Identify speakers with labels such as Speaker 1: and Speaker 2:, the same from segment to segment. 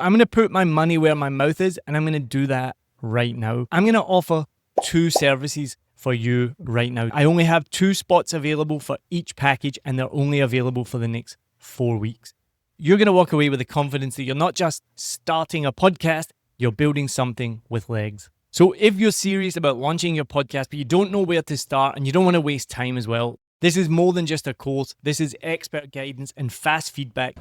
Speaker 1: I'm going to put my money where my mouth is, and I'm going to do that right now. I'm going to offer 2 services for you right now. I only have 2 spots available for each package, and they're only available for the next 4 weeks. You're going to walk away with the confidence that you're not just starting a podcast, you're building something with legs. So if you're serious about launching your podcast, but you don't know where to start and you don't want to waste time as well, this is more than just a course. This is expert guidance and fast feedback.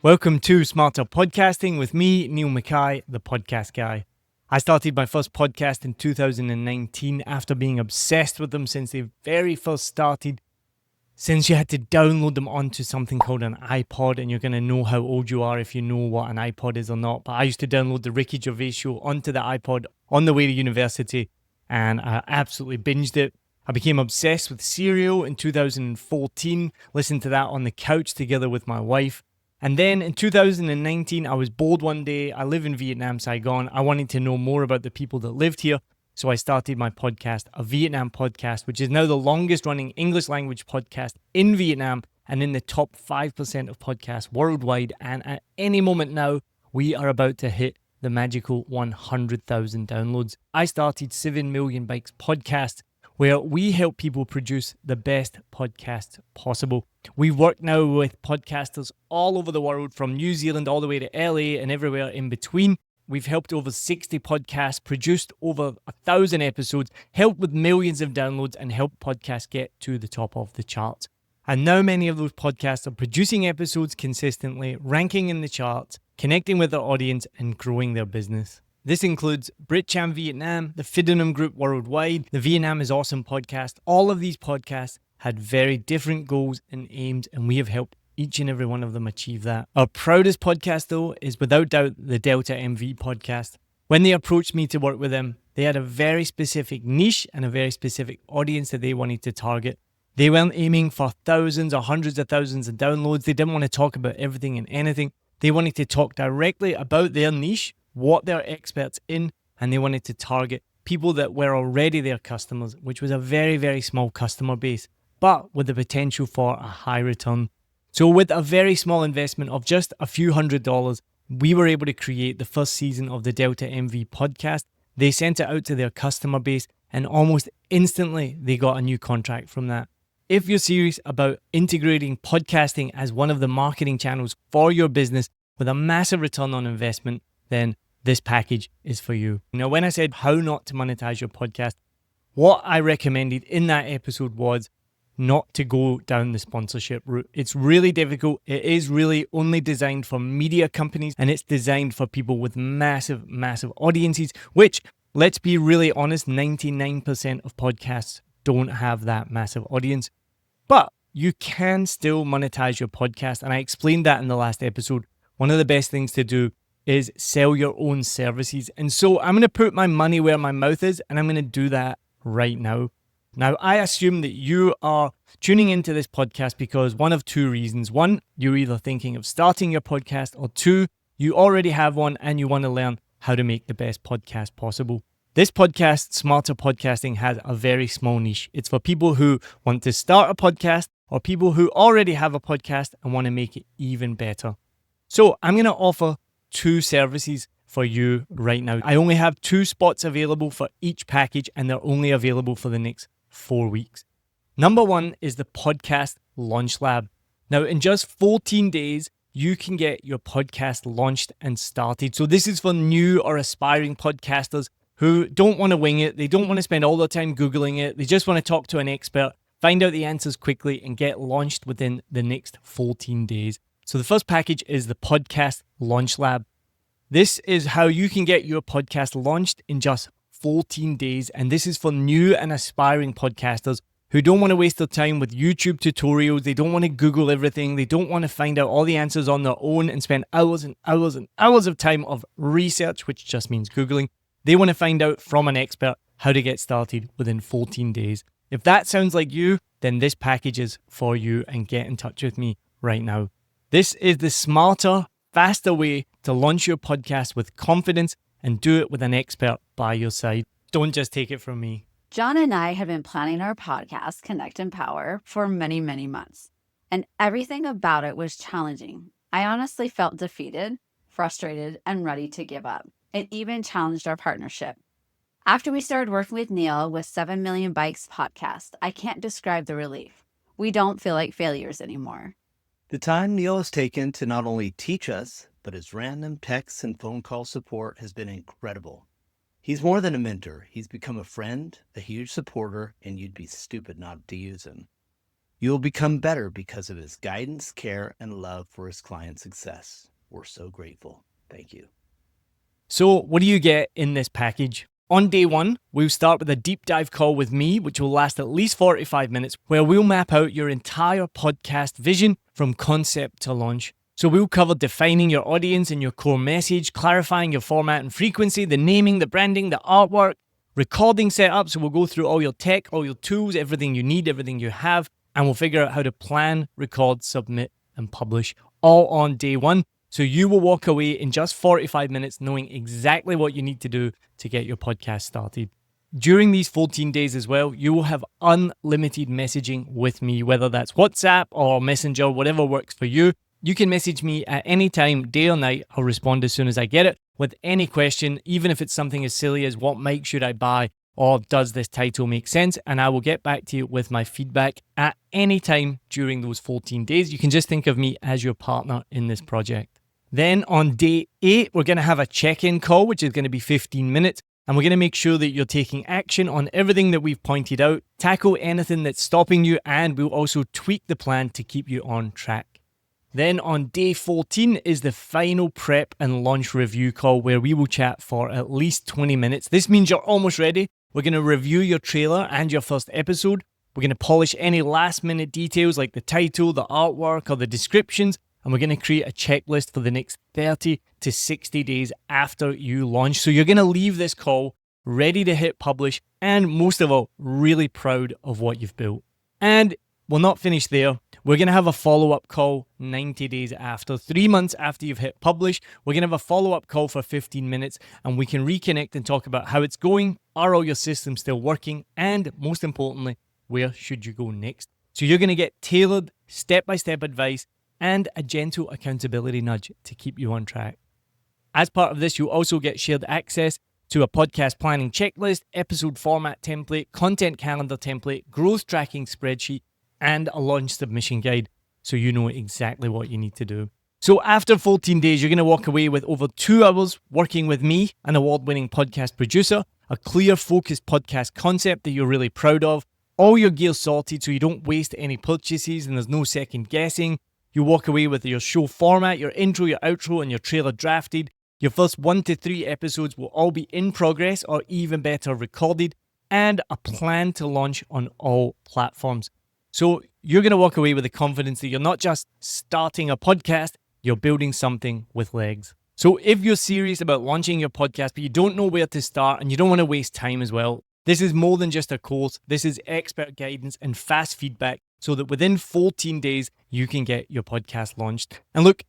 Speaker 1: Welcome to Smarter Podcasting with me, Niall Mackay, the podcast guy. I started my first podcast in 2019 after being obsessed with them since they very first started. Since you had to download them onto something called an iPod, and you're going to know how old you are if you know what an iPod is or not. But I used to download the Ricky Gervais show onto the iPod on the way to university, and I absolutely binged it. I became obsessed with Serial in 2014, listened to that on the couch together with my wife. And then in 2019, I was bored one day. I live in Vietnam, Saigon. I wanted to know more about the people that lived here. So I started my podcast, a Vietnam podcast, which is now the longest running English language podcast in Vietnam and in the top 5% of podcasts worldwide. And at any moment now, we are about to hit the magical 100,000 downloads. I started 7 Million Bikes podcast, where we help people produce the best podcasts possible. We work now with podcasters all over the world, from New Zealand all the way to LA and everywhere in between. We've helped over 60 podcasts, produced over 1,000 episodes, helped with millions of downloads, and helped podcasts get to the top of the charts. And now many of those podcasts are producing episodes consistently, ranking in the charts, connecting with their audience, and growing their business. This includes Britcham Vietnam, the Fidenum Group worldwide, the Vietnam is Awesome podcast. All of these podcasts had very different goals and aims, and we have helped each and every one of them achieve that. Our proudest podcast, though, is without doubt the Delta MV podcast. When they approached me to work with them, they had a very specific niche and a very specific audience that they wanted to target. They weren't aiming for thousands or hundreds of thousands of downloads. They didn't want to talk about everything and anything. They wanted to talk directly about their niche, what they're experts in, and they wanted to target people that were already their customers, which was a very, very small customer base, but with the potential for a high return. So with a very small investment of just a few $100s, we were able to create the first season of the Delta MV podcast. They sent it out to their customer base, and almost instantly they got a new contract from that. If you're serious about integrating podcasting as one of the marketing channels for your business with a massive return on investment, then this package is for you. Now, when I said how not to monetize your podcast, what I recommended in that episode was not to go down the sponsorship route. It's really difficult. It is really only designed for media companies, and it's designed for people with massive, massive audiences, which, let's be really honest, 99% of podcasts don't have that massive audience. But you can still monetize your podcast, and I explained that in the last episode. One of the best things to do is sell your own services. And so I'm going to put my money where my mouth is, and I'm going to do that right now. Now, I assume that you are tuning into this podcast because one of 2 reasons. 1, you're either thinking of starting your podcast, or 2, you already have one and you want to learn how to make the best podcast possible. This podcast, Smarter Podcasting, has a very small niche. It's for people who want to start a podcast or people who already have a podcast and want to make it even better. So I'm going to offer 2 services for you right now. I only have 2 spots available for each package, and they're only available for the next 4 weeks. Number 1 is the Podcast Launch Lab. Now, in just 14 days, you can get your podcast launched and started. So this is for new or aspiring podcasters who don't want to wing it. They don't want to spend all their time Googling it. They just want to talk to an expert, find out the answers quickly, and get launched within the next 14 days. So the first package is the Podcast Launch Lab. This is how you can get your podcast launched in just 14 days. And this is for new and aspiring podcasters who don't want to waste their time with YouTube tutorials. They don't want to Google everything. They don't want to find out all the answers on their own and spend hours and hours and hours of time of research, which just means Googling. They want to find out from an expert how to get started within 14 days. If that sounds like you, then this package is for you, and get in touch with me right now. This is the smarter, faster way to launch your podcast with confidence and do it with an expert by your side. Don't just take it from me.
Speaker 2: John and I have been planning our podcast, Connect and Power, for many, many months. and everything about it was challenging. I honestly felt defeated, frustrated, and ready to give up. It even challenged our partnership. After we started working with Neil with 7 Million Bikes podcast, I can't describe the relief. We don't feel like failures anymore.
Speaker 3: The time Neil has taken to not only teach us, but his random texts and phone call support has been incredible. He's more than a mentor. He's become a friend, a huge supporter, and you'd be stupid not to use him. You'll become better because of his guidance, care, and love for his client success. We're so grateful. Thank you.
Speaker 1: So what do you get in this package? On day one, we'll start with a deep dive call with me, which will last at least 45 minutes, where we'll map out your entire podcast vision from concept to launch. So we'll cover defining your audience and your core message, clarifying your format and frequency, the naming, the branding, the artwork, recording setup. So we'll go through all your tech, all your tools, everything you need, everything you have, and we'll figure out how to plan, record, submit, and publish all on day one. So you will walk away in just 45 minutes knowing exactly what you need to do to get your podcast started. During these 14 days as well, you will have unlimited messaging with me, whether that's WhatsApp or Messenger, whatever works for you. You can message me at any time, day or night. I'll respond as soon as I get it with any question, even if it's something as silly as what mic should I buy or does this title make sense? And I will get back to you with my feedback at any time during those 14 days. You can just think of me as your partner in this project. Then on day 8, we're going to have a check-in call, which is going to be 15 minutes. And we're going to make sure that you're taking action on everything that we've pointed out, tackle anything that's stopping you, and we'll also tweak the plan to keep you on track. Then on day 14 is the final prep and launch review call where we will chat for at least 20 minutes. This means you're almost ready. We're going to review your trailer and your first episode. We're going to polish any last minute details like the title, the artwork, or the descriptions. And we're going to create a checklist for the next 30 to 60 days after you launch. So you're going to leave this call ready to hit publish and most of all, really proud of what you've built. And we'll not finish there. We're going to have a follow-up call 90 days after. 3 months after you've hit publish, we're going to have a follow-up call for 15 minutes and we can reconnect and talk about how it's going. Are all your systems still working? And most importantly, where should you go next? So you're going to get tailored step-by-step advice and a gentle accountability nudge to keep you on track. As part of this, you'll also get shared access to a podcast planning checklist, episode format template, content calendar template, growth tracking spreadsheet, and a launch submission guide so you know exactly what you need to do. So after 14 days, you're going to walk away with over 2 hours working with me, an award-winning podcast producer, a clear, focused podcast concept that you're really proud of, all your gear sorted so you don't waste any purchases and there's no second guessing. You walk away with your show format, your intro, your outro, and your trailer drafted. Your first 1 to 3 episodes will all be in progress or even better recorded, and a plan to launch on all platforms. So you're going to walk away with the confidence that you're not just starting a podcast, you're building something with legs. So if you're serious about launching your podcast, but you don't know where to start and you don't want to waste time as well, this is more than just a course. This is expert guidance and fast feedback so that within 14 days, you can get your podcast launched. And look,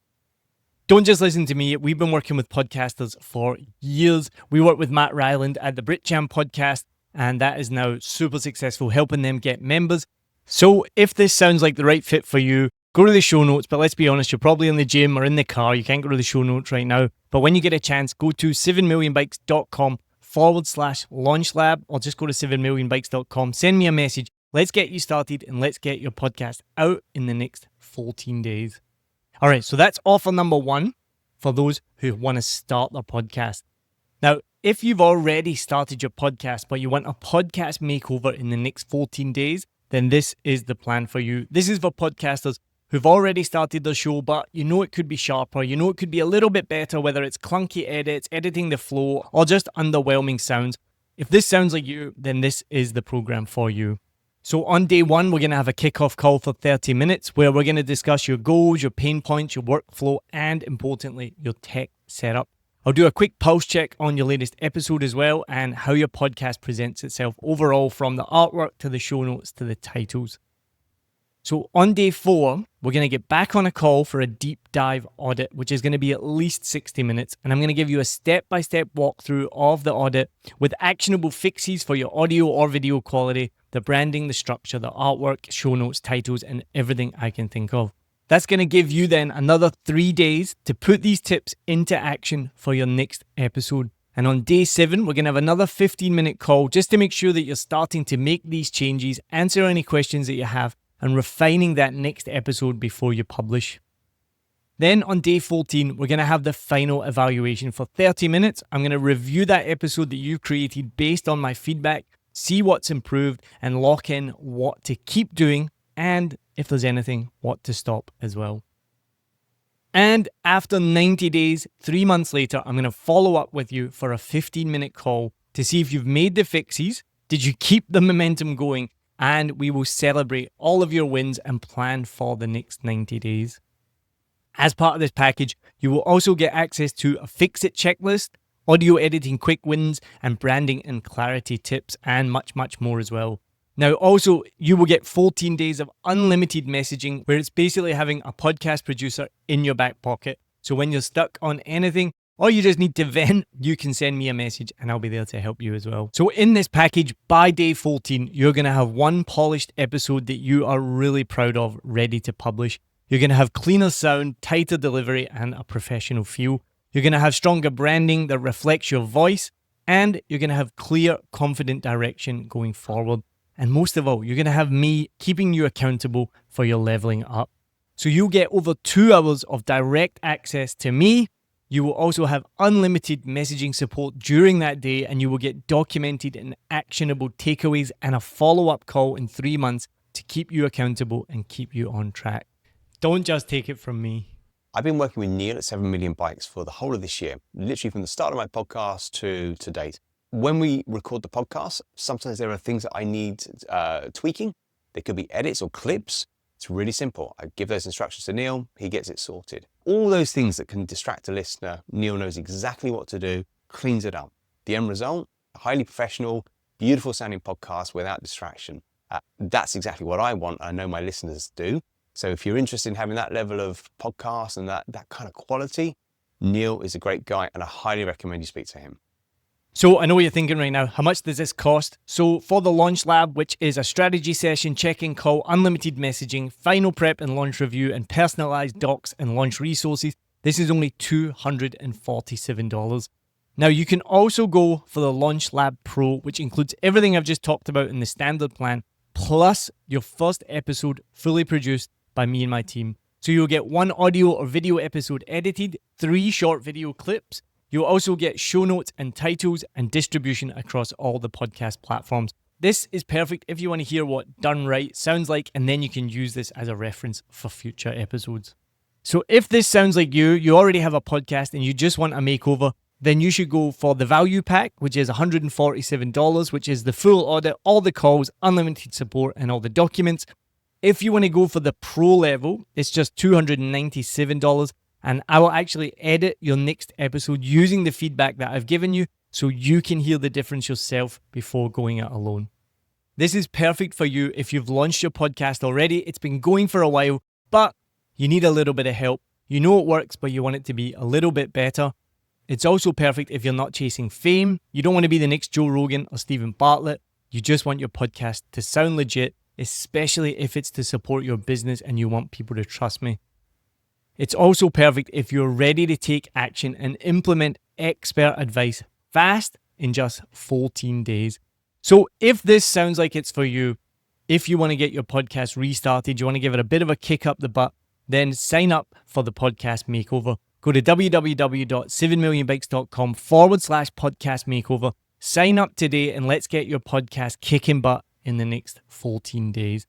Speaker 1: don't just listen to me. We've been working with podcasters for years. We work with Matt Ryland at the BritCham podcast, and that is now super successful, helping them get members. So if this sounds like the right fit for you, go to the show notes. But let's be honest, you're probably in the gym or in the car. You can't go to the show notes right now. But when you get a chance, go to 7millionbikes.com/launch lab, or just go to 7millionbikes.com. Send me a message. Let's get you started and let's get your podcast out in the next 14 days. All right, so that's offer number 1 for those who want to start their podcast. Now, if you've already started your podcast, but you want a podcast makeover in the next 14 days, then this is the plan for you. This is for podcasters who've already started their show, but you know it could be sharper, you know it could be a little bit better, whether it's clunky edits, editing the flow, or just underwhelming sounds. If this sounds like you, then this is the program for you. So on day 1, we're going to have a kickoff call for 30 minutes where we're going to discuss your goals, your pain points, your workflow, and importantly, your tech setup. I'll do a quick pulse check on your latest episode as well and how your podcast presents itself overall, from the artwork to the show notes to the titles. So on day 4, we're going to get back on a call for a deep dive audit, which is going to be at least 60 minutes. And I'm going to give you a step-by-step walkthrough of the audit with actionable fixes for your audio or video quality, the branding, the structure, the artwork, show notes, titles, and everything I can think of. That's going to give you then another 3 days to put these tips into action for your next episode. And on day 7, we're going to have another 15-minute call just to make sure that you're starting to make these changes, answer any questions that you have, and refining that next episode before you publish. Then on day 14, we're going to have the final evaluation for 30 minutes. I'm going to review that episode that you created based on my feedback, see what's improved, and lock in what to keep doing, and if there's anything, what to stop as well. And after 90 days, 3 months later, I'm going to follow up with you for a 15-minute call to see if you've made the fixes, did you keep the momentum going, and we will celebrate all of your wins and plan for the next 90 days. As part of this package, you will also get access to a fix-it checklist, audio editing quick wins, and branding and clarity tips, and much, much more as well. Now, also, you will get 14 days of unlimited messaging, where it's basically having a podcast producer in your back pocket. So when you're stuck on anything, or you just need to vent, you can send me a message and I'll be there to help you as well. So in this package, by day 14, you're going to have one polished episode that you are really proud of, ready to publish. You're going to have cleaner sound, tighter delivery, and a professional feel. You're going to have stronger branding that reflects your voice, and you're going to have clear, confident direction going forward. And most of all, you're going to have me keeping you accountable for your leveling up. So you'll get over 2 hours of direct access to me. You will also have unlimited messaging support during that day, and you will get documented and actionable takeaways and a follow-up call in 3 months to keep you accountable and keep you on track. Don't just take it from me.
Speaker 4: I've been working with Neil at 7 Million Bikes for the whole of this year, literally from the start of my podcast to date. When we record the podcast, sometimes there are things that I need tweaking. There could be edits or clips. It's really simple. I give those instructions to Neil, he gets it sorted. All those things that can distract a listener, Neil knows exactly what to do, cleans it up. The end result, a highly professional, beautiful sounding podcast without distraction. That's exactly what I want. I know my listeners do. So if you're interested in having that level of podcast and that kind of quality, Neil is a great guy and I highly recommend you speak to him.
Speaker 1: So I know what you're thinking right now. How much does this cost? So for the Launch Lab, which is a strategy session, check-in call, unlimited messaging, final prep and launch review, and personalized docs and launch resources, this is only $247. Now you can also go for the Launch Lab Pro, which includes everything I've just talked about in the standard plan, plus your first episode fully produced by me and my team. So you'll get 1 audio or video episode edited, 3 short video clips. You'll also get show notes and titles and distribution across all the podcast platforms. This is perfect if you want to hear what done right sounds like, and then you can use this as a reference for future episodes. So if this sounds like you already have a podcast and you just want a makeover, then you should go for the value pack, which is $147, which is the full audit, all the calls, unlimited support, and all the documents. If you want to go for the pro level, it's just $297, and I will actually edit your next episode using the feedback that I've given you so you can hear the difference yourself before going it alone. This is perfect for you if you've launched your podcast already. It's been going for a while, but you need a little bit of help. You know it works, but you want it to be a little bit better. It's also perfect if you're not chasing fame. You don't want to be the next Joe Rogan or Stephen Bartlett. You just want your podcast to sound legit, especially if it's to support your business and you want people to trust me. It's also perfect if you're ready to take action and implement expert advice fast in just 14 days. So if this sounds like it's for you, if you want to get your podcast restarted, you want to give it a bit of a kick up the butt, then sign up for the Podcast Makeover. Go to www.7millionbikes.com/podcast makeover. Sign up today and let's get your podcast kicking butt in the next 14 days.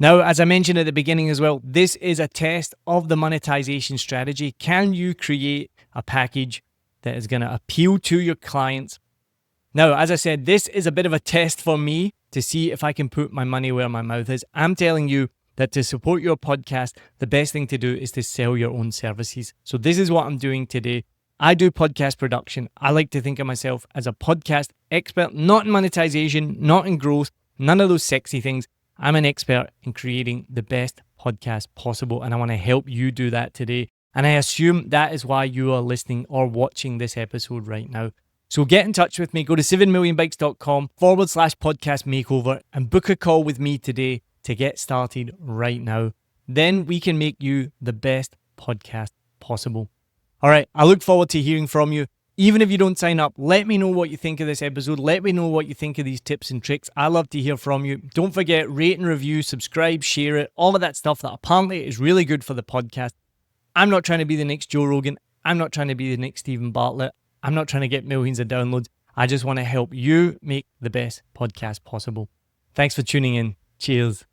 Speaker 1: Now, as I mentioned at the beginning as well, this is a test of the monetization strategy. Can you create a package that is going to appeal to your clients? Now, as I said, this is a bit of a test for me to see if I can put my money where my mouth is. I'm telling you that to support your podcast, the best thing to do is to sell your own services. So this is what I'm doing today. I do podcast production. I like to think of myself as a podcast expert, not in monetization, not in growth, none of those sexy things. I'm an expert in creating the best podcast possible, and I want to help you do that today. And I assume that is why you are listening or watching this episode right now. So get in touch with me. Go to 7millionbikes.com/podcast makeover and book a call with me today to get started right now. Then we can make you the best podcast possible. All right. I look forward to hearing from you. Even if you don't sign up, let me know what you think of this episode. Let me know what you think of these tips and tricks. I love to hear from you. Don't forget, rate and review, subscribe, share it, all of that stuff that apparently is really good for the podcast. I'm not trying to be the next Joe Rogan. I'm not trying to be the next Stephen Bartlett. I'm not trying to get millions of downloads. I just want to help you make the best podcast possible. Thanks for tuning in. Cheers.